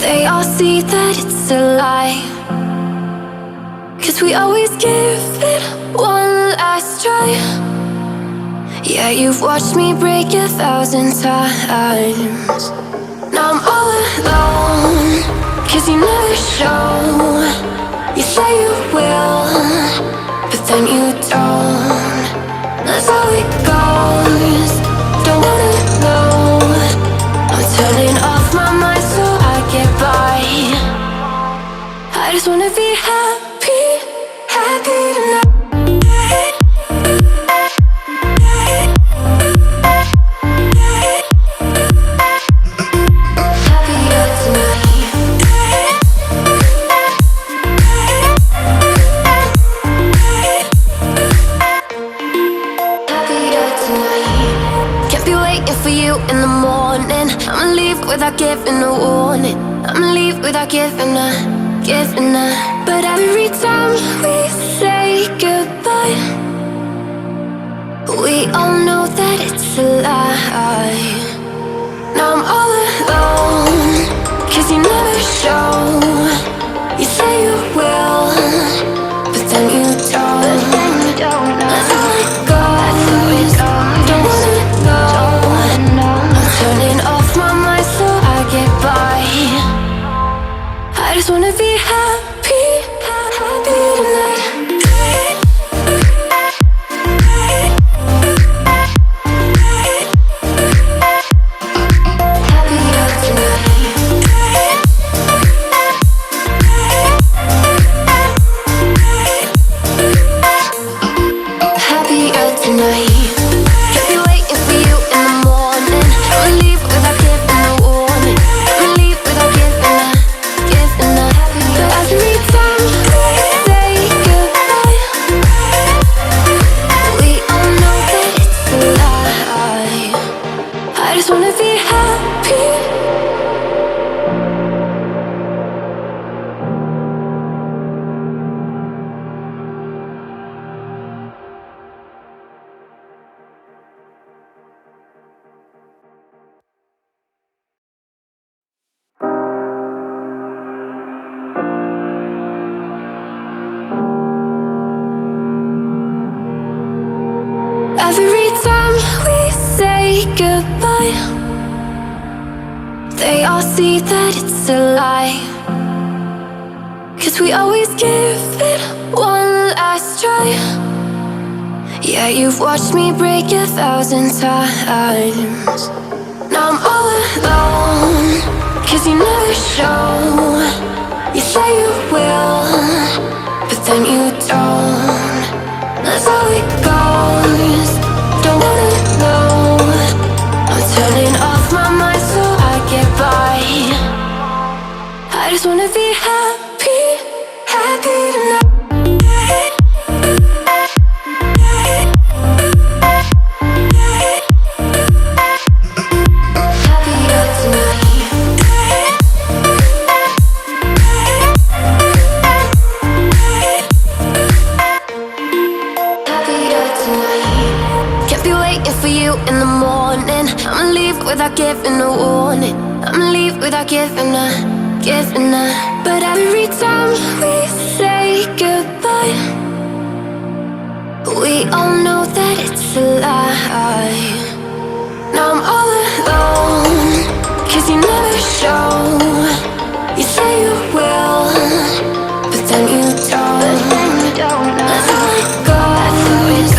They all see that it's a lie, 'cause we always give it one last try. Yeah, you've watched me break 1,000 times. Now I'm all alone, 'cause you never show. You say you will, but then you don't. That's how it goes. Don't wanna know. I'm turning off my mind so I get by. I just wanna be happy, happy tonight. Without giving a warning, I'ma leave without giving a. But every time we say goodbye, we all know that it's a lie. Now I'm all alone, 'cause you never show. You say you will, but then you don't. That's how it goes. Don't wanna know. I'm turning off my mind so I get by. I just wanna be happy, happy tonight. Happier tonight. Happier tonight. Can't be waiting for you in the morning. I'ma leave without giving a warning. I'ma leave without giving a. But every time we say goodbye, we all know that it's a lie. I just wanna be happy. Every time we say goodbye, they all see that it's a lie, 'cause we always give it one last try. Yeah, you've watched me break 1,000 times. Now I'm all alone, 'cause you never show. You say you will, but then you don't. That's how it goes. Don't wanna know. I'm turning off my mind so I get by. I just wanna be happy, happy tonight. Happier tonight. Happier tonight. Can't be waiting for you in the morning. I'ma leave without giving a warning. I'ma leave without giving a. But every time we say goodbye, we all know that it's a lie. Now I'm all alone, 'cause you never show. You say you will, but then you don't. That's how it goes.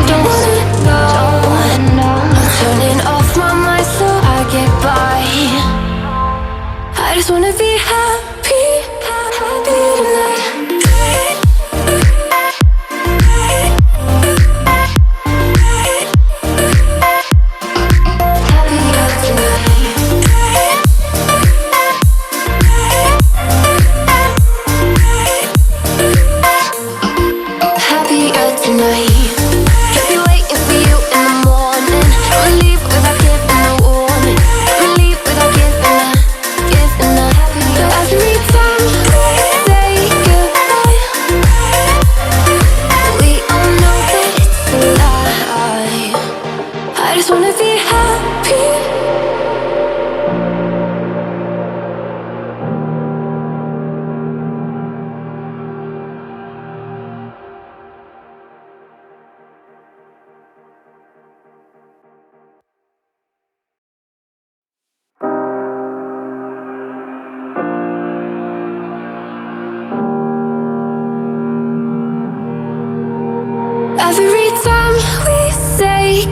Don't wanna know. I'm turning off my mind so I get by. I just wanna be happy, happy tonight. Happier tonight. Happier tonight. Can't be waiting for you in the morning. I'ma leave without giving a warning. I'ma leave without giving a. But every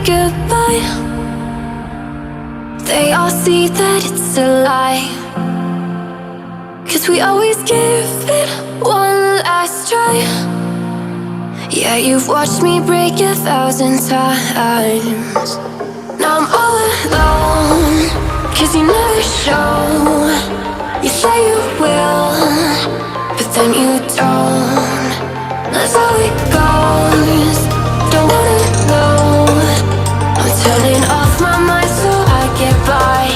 goodbye. They all see that it's a lie, 'cause we always give it one last try. Yeah, you've watched me break 1,000 times. Now I'm all alone, 'cause you never show. You say you will, but then you don't. That's how it goes. Don't wanna know. I'm turning off my mind so I get by.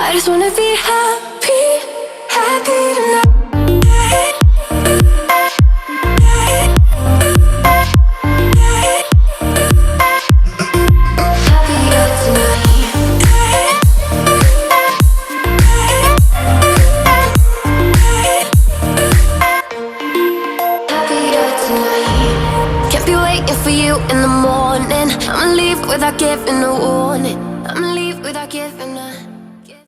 I just wanna be happy, happy tonight. For you in the morning, I'ma leave without giving a warning. I'ma leave without giving a